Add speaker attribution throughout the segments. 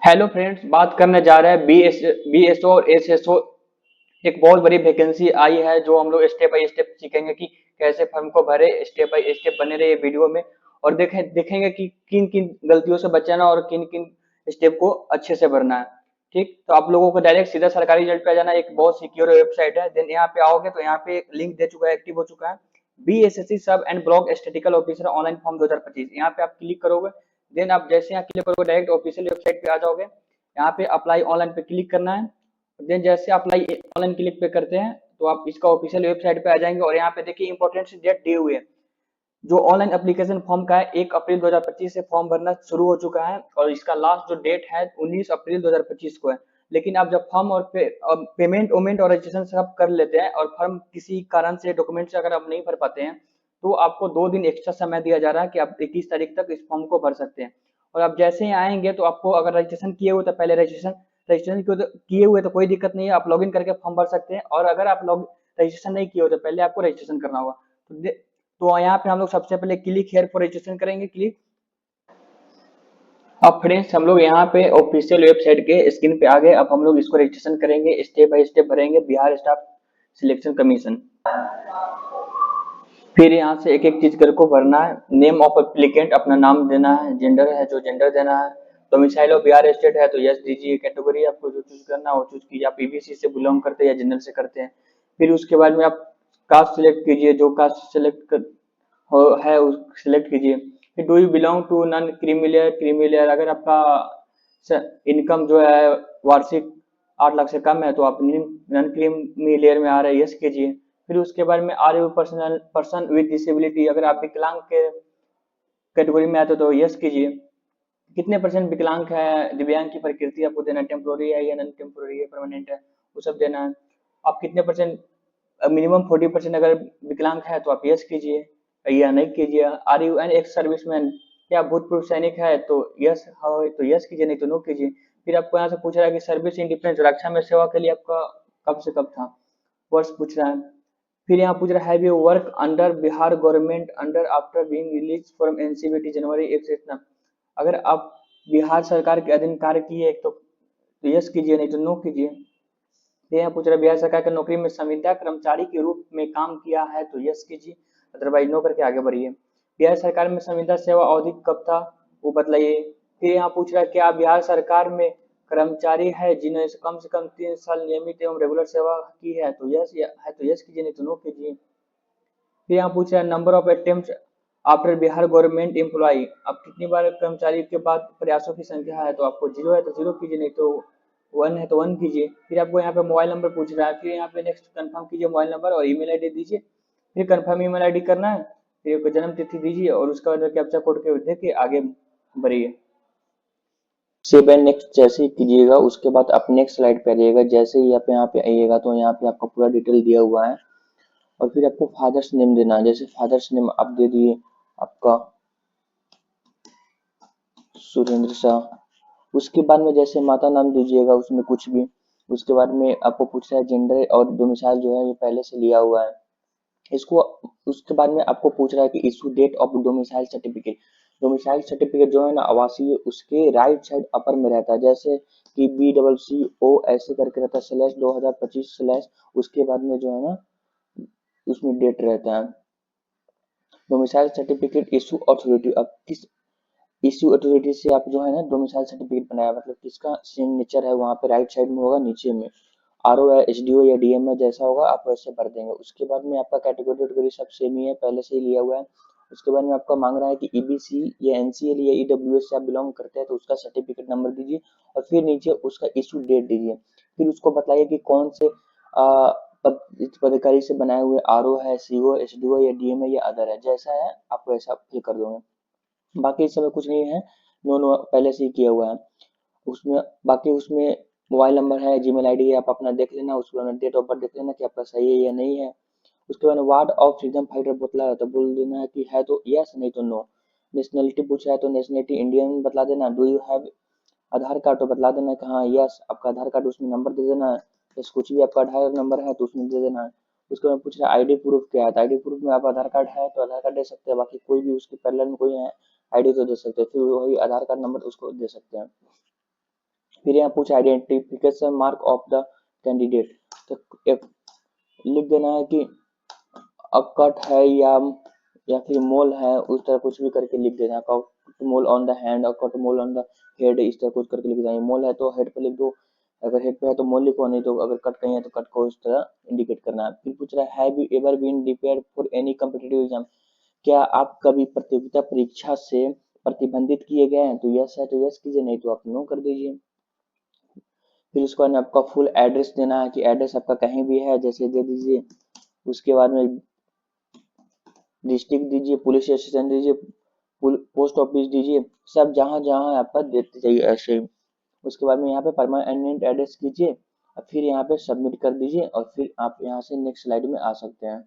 Speaker 1: Hello friends, बात करने जा रहे हैं बीएसओ और एसएसओ। एक बहुत बड़ी वैकेंसी आई है जो हम लोग स्टेप बाय स्टेप सीखेंगे कि कैसे फॉर्म को भरे। स्टेप बाय स्टेप बने रहिए वीडियो में और देखेंगे कि किन किन गलतियों से बचना और किन किन स्टेप को अच्छे से भरना है। ठीक, तो आप लोगों को डायरेक्ट सीधा सरकारी रिजल्ट पे आ जाना है। एक बहुत सिक्योर वेबसाइट है। देन यहाँ पे आओगे तो यहाँ पे एक लिंक दे चुका है, एक्टिव हो चुका है। बीएसएससी सब and block statical officer online form 2025। यहाँ पे आप क्लिक करोगे। देन आप जैसे यहाँ क्लिक करोगे डायरेक्ट ऑफिशियल वेबसाइट पे आ जाओगे। यहाँ पे अप्लाई ऑनलाइन पे क्लिक करना है। देन जैसे अप्लाई ऑनलाइन क्लिक पे करते हैं तो आप इसका ऑफिशियल वेबसाइट पे आ जाएंगे और यहाँ पे देखिए इंपॉर्टेंट डेट दी हुई है। जो ऑनलाइन एप्लीकेशन फॉर्म का है 1 अप्रैल 2025 से फॉर्म भरना शुरू हो चुका है और इसका लास्ट जो डेट है 19 अप्रैल 2025 को है। लेकिन आप जब फॉर्म और पेमेंट वोमेंट और रजिस्ट्रेशन सब कर लेते हैं और फॉर्म किसी कारण से डॉक्यूमेंट से अगर आप नहीं भर पाते हैं तो आपको 2 दिन एक्स्ट्रा समय दिया जा रहा है कि आप 21 तारीख तक इस फॉर्म को भर सकते हैं। और आप जैसे ही आएंगे तो आपको अगर रजिस्ट्रेशन किए हुए तो पहले रजिस्ट्रेशन किए हुए तो कोई दिक्कत नहीं है, आप लॉगिन करके फॉर्म भर सकते हैं। और अगर आप लॉग रजिस्ट्रेशन नहीं किए हो तो पहले आपको रजिस्ट्रेशन करना होगा। तो यहाँ पे हम लोग सबसे पहले क्लिक हेयर फॉर रजिस्ट्रेशन करेंगे, क्लिक। अब फ्रेंड्स हम लोग यहाँ पे ऑफिशियल वेबसाइट के स्क्रीन पे आ गए। अब हम लोग इसको रजिस्ट्रेशन करेंगे, स्टेप बाय स्टेप भरेंगे। Bihar staff selection commission. फिर यहाँ से एक एक चीज कर को भरना है। नेम ऑफ एप्लीकेंट अपना नाम देना है, जेंडर है जो जेंडर देना है। डोमिसाइल ऑफ बिहार स्टेट है तो यस दीजिए। कैटेगरी आपको जो चूज करना है वो चूज कीजिए। आप पीबीसी से बिलोंग करते हैं या जनरल से करते हैं। फिर उसके बाद में आप कास्ट सिलेक्ट कीजिए, जो कास्ट सिलेक्ट हो है उस सिलेक्ट कीजिए। फिर do you belong to non creamy layer creamy layer, अगर आपका इनकम जो है वार्षिक 8 लाख से कम है तो आप नॉन क्रीमिलियर में आ रहे हैं, यस कीजिए। फिर उसके बाद में are you person with disability, अगर आप विकलांग के कैटेगरी में आते हो तो यस कीजिए। कितने परसेंट विकलांग है, दिव्यांग की प्रकृति आपको देना है, टेम्पोररी है या नॉन टेम्पोररी है, परमानेंट है, वो सब देना है। आप कितने परसेंट, मिनिमम 40% अगर विकलांग है तो आप यस कीजिए या नहीं कीजिए। Are you an ex serviceman, या भूतपूर्व सैनिक है तो यस हो तो यस कीजिए, नहीं तो नो कीजिए। फिर आपको यहाँ से पूछ रहा है कि सर्विस इन डिफेंस, रक्षा में सेवा के लिए आपका कब से कब था, वर्ष पूछ रहा है। फिर यहाँ पूछ रहा है have you work under Bihar government under after being release from NCBT जनवरी 1 से इतना, अगर आप बिहार सरकार के अधीन कार्य किए तो यस कीजिए, नहीं तो नो कीजिए। फिर यहाँ पूछ रहा है बिहार सरकार की नौकरी में संविदा कर्मचारी के रूप में काम किया है तो यस कीजिए, अदरवाइज नो करके आगे बढ़िए। बिहार सरकार में संविदा सेवा अवधि कब था वो बतलाइए। फिर यहाँ पूछ रहा है क्या बिहार सरकार में कर्मचारी है जिन्हें कम से कम 3 साल नियमित एवं रेगुलर सेवा की है तो यस है तो यस कीजिए, नहीं तो नो कीजिए। फिर यहाँ पूछ रहा है number of attempt after Bihar government employ, अब कितनी बार कर्मचारी के बाद प्रयासों की संख्या है तो आपको 0 है तो 0 कीजिए, नहीं तो 1 है तो 1 कीजिए। फिर आपको यहाँ पे मोबाइल नंबर पूछ रहा है। फिर यहाँ पे नेक्स्ट कंफर्म कीजिए मोबाइल नंबर और ईमेल आईडी दीजिए। फिर कंफर्म ईमेल आईडी करना है। फिर जन्म तिथि दीजिए और उसके बाद कैप्चा कोड के दे के आगे बढ़िए। सेव एंड नेक्स्ट जैसे ही कीजिएगा उसके बाद आप नेक्स्ट स्लाइड पे आइएगा। जैसे ही आप यहाँ पे आइएगा तो यहाँ पे आपका पूरा डिटेल दिया हुआ है और फिर आपको फादर्स नेम देना है। जैसे फादर्स नेम आप दे दिए आपका सुरेंद्र शाह। उसके बाद में जैसे माता नाम दीजिएगा उसमें कुछ भी। उसके बाद में आपको पूछ रहा है जेंडर और डोमिसाइल जो है ये पहले से लिया हुआ है इसको। उसके बाद में आपको पूछ रहा है कि issue date of domicile certificate. Domicile certificate जो है ना आवासीय, उसके राइट साइड अपर में रहता है। जैसे कि BCCO ऐसे करके रहता है स्लैश 2025 स्लैश, उसके बाद में जो है ना उसमें डेट रहता है। डोमिसाइल सर्टिफिकेट इशू अथॉरिटी, अब किस इश्यू अथॉरिटी से आप जो है ना डोमिसाइल सर्टिफिकेट बनाया, मतलब किसका सिग्नेचर है वहाँ पे राइट साइड में होगा नीचे में। आरओ है, एसडीओ या डीएम है, जैसा होगा आप वैसे भर देंगे। उसके बाद में आपका कैटेगरी वेटेगरी सब सेम ही है, पहले से ही लिया हुआ है। उसके बाद में आपका मांग रहा है कि ईबीसी या एनसीएल या ईडब्ल्यूएस से आप बिलोंग करते हैं तो उसका सर्टिफिकेट नंबर दीजिए और फिर नीचे उसका इशू डेट दीजिए। फिर उसको बताइए कि कौन से पदाधिकारी से बनाए हुए आरओ है, सीओ, एसडीओ या डीएम है या अदर है, जैसा है आप वैसा फिल कर दोगे। बाकी इस समय कुछ नहीं है, नो नो पहले से ही किया हुआ है उसमें। बाकी उसमें मोबाइल नंबर है, जीमेल आईडी है, आप अपना देख लेना। उसके बाद डेट ऑफ बर्थ देख लेना कि आपका सही है या नहीं है। उसके बाद वार्ड ऑफ फ्रीडम फाइटर बतला है तो बोल देना है कि है तो यस, नहीं तो नो। नेशनलिटी पूछा है तो नेशनलिटी इंडियन बतला देना। Do you have Aadhaar card तो बतला देना कि हाँ यस, आपका आधार कार्ड, उसमें नंबर दे देना है। यस, कुछ भी आपका आधार नंबर है तो उसमें दे देना है। उसके बाद पूछ रहा है आईडी प्रूफ क्या है, तो आईडी प्रूफ में आप आधार कार्ड है तो आधार कार्ड दे सकते हैं, बाकी कोई भी उसके पैरेलल में कोई है आईडी तो दे सकते हैं, फिर वही आधार कार्ड नंबर उसको दे सकते हैं। फिर यहाँ पूछा identification mark of the candidate, तो एक लिख देना है कि अकट है या फिर मोल है, उस तरह कुछ भी करके लिख देना। Cut mole on the hand और cut mole on the head, इस तरह कुछ करके लिख देना। मोल है तो हेड पे लिख दो, अगर हेड पे है तो मोल लिखो, नहीं तो अगर कट कहीं है तो कट को इस तरह इंडिकेट करना है। फिर पूछ रहा है have you ever been prepared for any competitive exam, क्या आप कभी प्रतियोगिता परीक्षा से प्रतिबंधित किए गए हैं, तो यस है तो यस कीजिए, नहीं तो आप नो कर दीजिए। फिर उसके बाद में आपका फुल एड्रेस देना है कि एड्रेस आपका कहीं भी है जैसे दे दीजिए। उसके बाद में डिस्ट्रिक्ट दीजिए, पुलिस स्टेशन दीजिए, पोस्ट ऑफिस दीजिए, सब जहाँ जहाँ आपका देते जाइए ऐसे ही। उसके बाद में यहाँ पे परमानेंट एड्रेस कीजिए और फिर यहाँ पे सबमिट कर दीजिए और फिर आप यहाँ से नेक्स्ट स्लाइड में आ सकते हैं।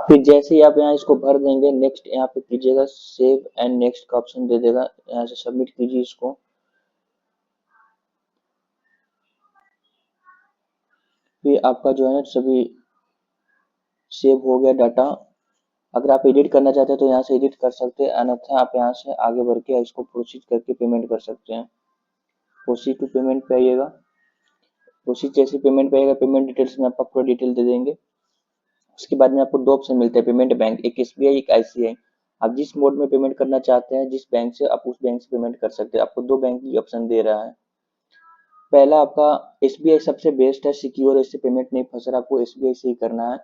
Speaker 1: फिर जैसे ही आप यहाँ इसको भर देंगे, नेक्स्ट यहाँ पे कीजिएगा, सेव एंड नेक्स्ट का ऑप्शन दे देगा, यहाँ से सबमिट कीजिए इसको। फिर आपका जो है सभी सेव हो गया डाटा। अगर आप एडिट करना चाहते हैं तो यहाँ से एडिट कर सकते हैं, अन्यथा आप यहाँ से आगे बढ़ के इसको प्रोसीड करके पेमेंट कर सकते हैं। प्रोसीड टू पेमेंट पे आइएगा। प्रोसीड जैसे पेमेंट पे आएगा, पेमेंट डिटेल्स में आपका पूरा डिटेल दे देंगे। उसके बाद में आपको दो ऑप्शन मिलते हैं पेमेंट बैंक, एक एसबीआई एक आईसीआई। आप जिस मोड में पेमेंट करना चाहते हैं, जिस बैंक से, आप उस बैंक से पेमेंट कर सकते हैं। आपको दो बैंक की ऑप्शन दे रहा है। पहला आपका एसबीआई सबसे बेस्ट है, सिक्योर है, इससे पेमेंट नहीं फंस रहा, आपको एसबीआई से ही करना है।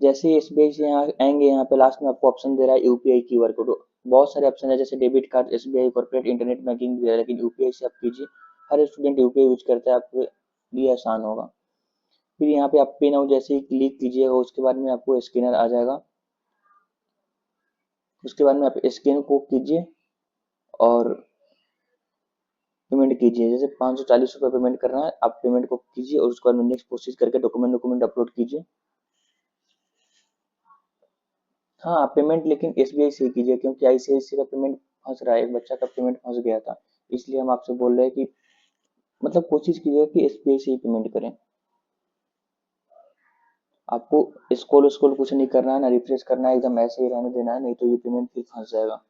Speaker 1: जैसे ही एसबीआई से यहाँ आएंगे, यहाँ पे लास्ट में आपको ऑप्शन दे रहा है यूपीआई क्यूआर कोड। बहुत सारे ऑप्शन है जैसे debit card, SBI corporate, internet banking भी है, लेकिन यूपीआई से आप कीजिए। हर स्टूडेंट यूपीआई यूज करता है, आपके लिए आसान होगा। फिर यहाँ पे आप पे नाउ जैसे ही क्लिक कीजिएगा, उसके बाद में आपको स्कैनर आ जाएगा। उसके बाद में आप स्कैन को कीजिए और पेमेंट कीजिए। जैसे 540 रुपये पेमेंट करना है, आप पेमेंट को कीजिए और उसके बाद में नेक्स्ट प्रोसेस करके डॉक्यूमेंट अपलोड कीजिए। हाँ, आप पेमेंट लेकिन एसबीआई से ही कीजिए, क्योंकि आईसीआईसी का पेमेंट फंस रहा है, एक बच्चा का पेमेंट फंस गया था, इसलिए हम आपसे बोल रहे हैं कि मतलब कोशिश कीजिए कि एसबीआई से ही पेमेंट करें। आपको स्क्रॉल स्क्रॉल कुछ नहीं करना है, ना रिफ्रेश करना है, एकदम ऐसे ही रहने देना है, नहीं तो ये पेमेंट फिर फंस जाएगा।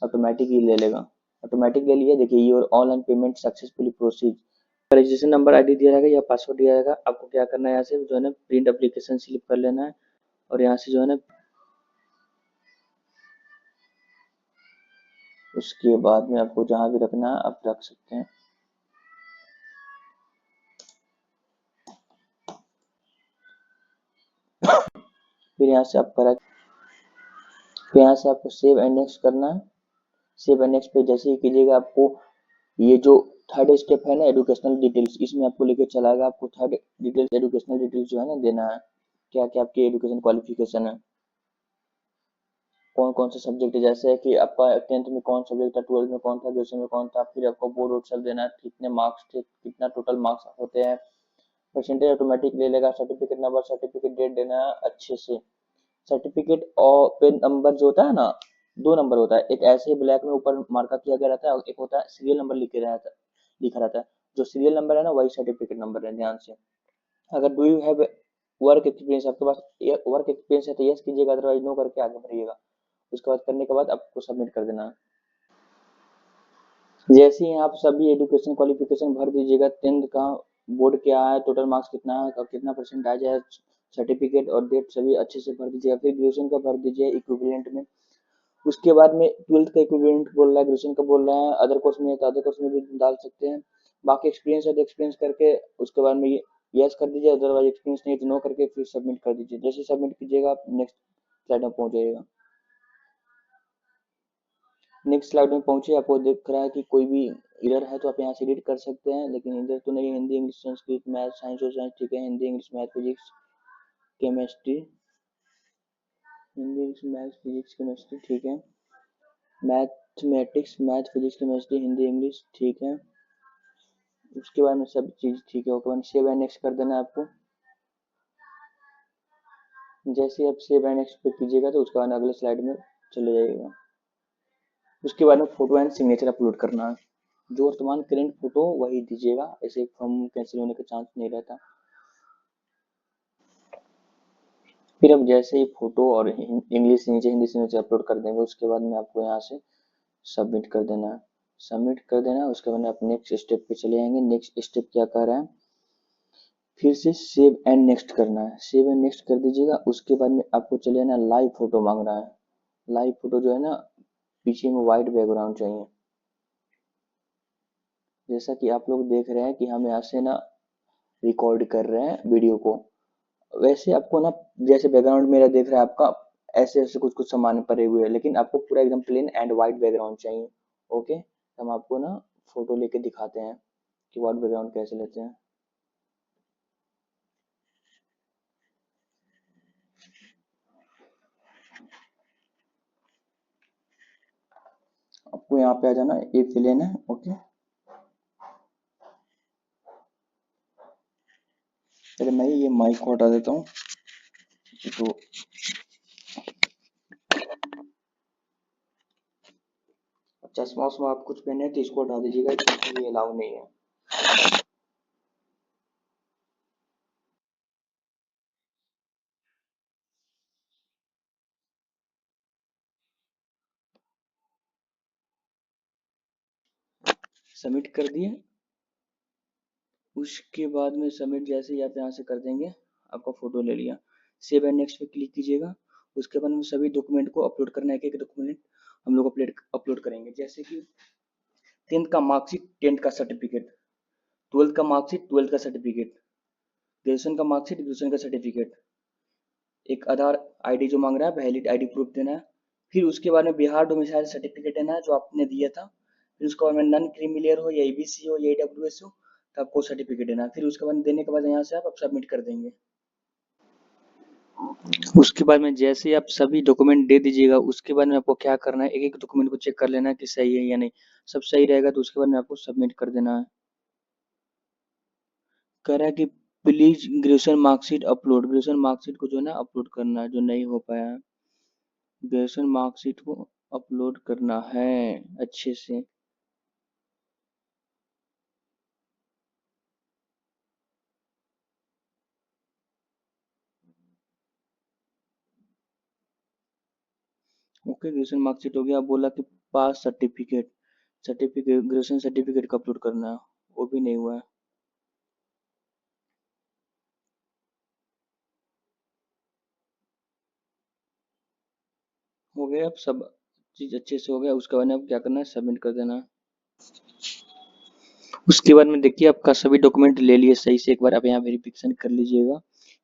Speaker 1: ऑटोमेटिक ही ले लेगा। ऑटोमेटिक ले लिया, देखिए your online payment successfully proceed. Registration number ID दिया जाएगा या पासवर्ड दिया जाएगा। आपको क्या करना है, यहाँ से जो है ना प्रिंट एप्लीकेशन स्लिप कर लेना है और यहाँ से जो है ना उसके बाद में आपको जहाँ भी रखना है आप रख सकते हैं। फिर यहाँ से आप करा, फिर यहाँ से आपको सेव एंड नेक्स्ट करना है। सेव एंड नेक्स्ट पे जैसे ही कीजिएगा, आपको ये जो थर्ड स्टेप है ना एजुकेशनल डिटेल्स, इसमें आपको लेके चलाएगा। आपको थर्ड डिटेल्स एजुकेशनल डिटेल्स जो है ना देना है, क्या क्या आपकी एजुकेशन क्वालिफिकेशन है, कौन कौन से सब्जेक्ट है, जैसे कि आपका 10th में कौन सब्जेक्ट था, 12th में कौन था, ग्रेजुएशन में कौन था। फिर आपको बोर्ड वोर्ड सब देना है, कितने मार्क्स थे, कितना टोटल मार्क्स होते हैं। परसेंटेज ऑटोमेटिक ले लेगा। सर्टिफिकेट नंबर, सर्टिफिकेट डेट देना है अच्छे से। सर्टिफिकेट और पेन नंबर जो होता है ना, दो नंबर होता है, एक ऐसे ही ब्लैक में ऊपर मार्का किया गया रहता है और एक होता है सीरियल नंबर लिखा रहता है। जो सीरियल नंबर है ना वही सर्टिफिकेट नंबर है, ध्यान से। अगर do you have work experience, आपके पास वर्क एक्सपीरियंस है तो यस कीजिएगा, अदरवाइज नो करके आगे बढ़िएगा। उसके बाद करने के बाद आपको सबमिट कर देना है। जैसे ही आप सभी एजुकेशन क्वालिफिकेशन भर दीजिएगा, 10th का बोर्ड क्या है, टोटल मार्क्स कितना है और कितना परसेंट आ जाए, सर्टिफिकेट और डेट सभी अच्छे से भर दीजिएगा। फिर ग्रेजुएशन का भर दीजिए इक्विवेलेंट में। उसके बाद में 12th का इक्विवेलेंट बोल रहा है, ग्रेजुएशन का बोल रहा है, अदर कोर्स में है तो अदर कोर्स में भी डाल सकते हैं। बाकी एक्सपीरियंस है तो एक्सपीरियंस करके उसके बाद में यस कर दीजिए, अदरवाइज एक्सपीरियंस नहीं तो नो करके फिर सबमिट कर दीजिए। जैसे सबमिट कीजिएगा आप नेक्स्ट स्लाइड में पहुंच जाइएगा। नेक्स्ट स्लाइड में पहुंचे, आपको दिख रहा है कि कोई भी एरर है तो आप यहाँ से एडिट कर सकते हैं, लेकिन इधर तो नहीं। Hindi English Sanskrit math science और साइंस ठीक है, Hindi English math physics chemistry, Hindi English math physics chemistry ठीक है। Mathematics math physics chemistry Hindi English ठीक है। उसके बाद में सब चीज़ ठीक है। ओके, सेव एंड नेक्स्ट कर देना है आपको। जैसे आप सेव एंड नेक्स्ट पे कीजिएगा तो उसके बाद अगले स्लाइड में चले जाइएगा। उसके बाद में फोटो एंड सिग्नेचर अपलोड करना है। जो वर्तमान करेंट फोटो वही दीजिएगा, ऐसे फॉर्म कैंसिल होने का चांस नहीं रहता। फिर अब जैसे ही फोटो और इंग्लिश से नीचे हिंदी से नीचे अपलोड कर देंगे, उसके बाद में आपको यहाँ से सबमिट कर देना है। सबमिट कर देना। उसके बाद आप नेक्स्ट स्टेप पे चले जाएंगे। नेक्स्ट स्टेप क्या कर रहा है, फिर से सेव एंड नेक्स्ट करना है। सेव एंड नेक्स्ट कर दीजिएगा। उसके बाद में आपको चले जाना, लाइव फोटो मांग रहा है। लाइव फोटो जो है ना, पीछे में वाइट बैकग्राउंड चाहिए। जैसा कि आप लोग देख रहे हैं कि हम यहाँ से ना रिकॉर्ड कर रहे हैं वीडियो को, वैसे आपको ना, जैसे बैकग्राउंड मेरा देख रहा है आपका, ऐसे ऐसे कुछ कुछ सामान पड़े हुए हैं, लेकिन आपको पूरा एकदम प्लेन एंड वाइट बैकग्राउंड चाहिए। ओके, हम आपको ना फोटो लेके दिखाते हैं कि वाइट बैकग्राउंड कैसे लेते हैं। आपको यहाँ पे आ जाना, ये प्लेन है। ओके, चलिए मैं ये माइक को हटा देता हूँ। तो चश्मा वश्मा आप कुछ पहने तो इसको हटा दीजिएगा, क्योंकि ये अलाउ नहीं है। सबमिट कर दिए। उसके बाद में सबमिट जैसे ही आप यहाँ से कर देंगे, आपका फोटो ले लिया। सेव एंड नेक्स्ट पे क्लिक कीजिएगा। उसके बाद में सभी डॉक्यूमेंट को अपलोड करना है। एक एक डॉक्यूमेंट हम लोग अपलोड करेंगे, जैसे कि 10th का मार्कशीट, 10th का सर्टिफिकेट, 12th का मार्कशीट, 12th का सर्टिफिकेट, ग्रेजुएशन का मार्कशीट, ग्रेजुएशन का सर्टिफिकेट, एक आधार आईडी जो मांग रहा है, वैलिड आईडी प्रूफ देना है। फिर उसके बाद में बिहार डोमिसाइल सर्टिफिकेट देना है जो आपने दिया था। फिर उसके बाद में नॉन क्रीमिलियर हो या ईबीसी हो या ईडब्ल्यूएस हो, तो आपको सर्टिफिकेट देना है। फिर उसके बाद देने के बाद यहाँ से आप सबमिट कर देंगे। उसके बाद में जैसे ही आप सभी डॉक्यूमेंट दे दीजिएगा, उसके बाद में आपको क्या करना है, एक एक डॉक्यूमेंट को चेक कर लेना है कि सही है या नहीं। सब सही रहेगा तो उसके बाद में आपको सबमिट कर देना है। कह रहा है कि please graduation marksheet upload. Graduation marksheet को जो है ना अपलोड करना है, जो नहीं हो पाया है। ग्रेजुएशन मार्कशीट को अपलोड करना है अच्छे से। ओके, ग्रेजुएशन मार्कशीट हो गया। बोला कि पास सर्टिफिकेट, सर्टिफिकेट ग्रेजुएशन सर्टिफिकेट का अपलोड करना है, वो भी नहीं हुआ है। हो गया, अब सब चीज अच्छे से हो गया। उसके बाद में अब क्या करना है, सबमिट कर देना है। उसके बाद में देखिए आपका सभी डॉक्यूमेंट ले लिए सही से। एक बार आप यहाँ वेरिफिकेशन कर लीजिएगा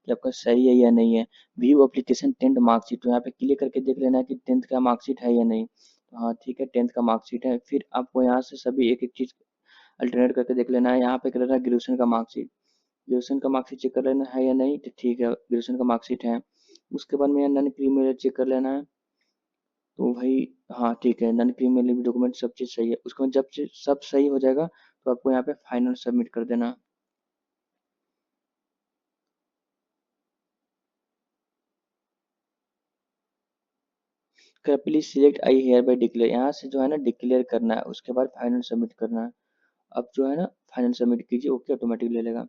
Speaker 1: कि आपका सही है या नहीं है। व्यू एप्लीकेशन 10th मार्कशीट, तो यहाँ पे क्लिक करके देख लेना कि 10th का मार्कशीट है या नहीं। तो हाँ ठीक है, 10th का मार्कशीट है। फिर आपको यहाँ से सभी एक एक चीज अल्टरनेट करके देख लेना है। यहाँ पे कर लेना है ग्रेजुएशन का मार्कशीट। ग्रेजुएशन का मार्कशीट चेक कर लेना है या नहीं, तो ठीक है, ग्रेजुएशन का मार्कशीट है। उसके बाद में नॉन क्रीमिनल चेक कर लेना है। तो भाई हाँ ठीक है, नॉन क्रीमिनल डॉक्यूमेंट सब चीज़ सही है। उसके बाद जब सब सही हो जाएगा तो आपको यहाँ पे फाइनल सबमिट कर देना। Please select I hereby declare, यहाँ से जो है ना डिक्लेयर करना है। उसके बाद फाइनल सबमिट करना है। अब जो है ना फाइनल सबमिट कीजिए। ओके, ऑटोमेटिक ले लेगा।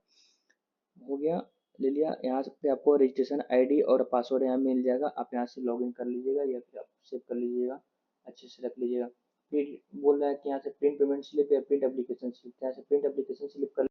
Speaker 1: हो गया, ले लिया। यहाँ पे आपको रजिस्ट्रेशन आईडी और पासवर्ड यहाँ मिल जाएगा। आप यहाँ से लॉगिन कर लीजिएगा या फिर आप सेव कर लीजिएगा, अच्छे से रख लीजिएगा। फिर बोल रहा है कि यहाँ से प्रिंट पेमेंट स्लिप या प्रिंट एप्लीकेशन स्लिप, यहाँ से प्रिंट एप्लीकेशन स्लिप कर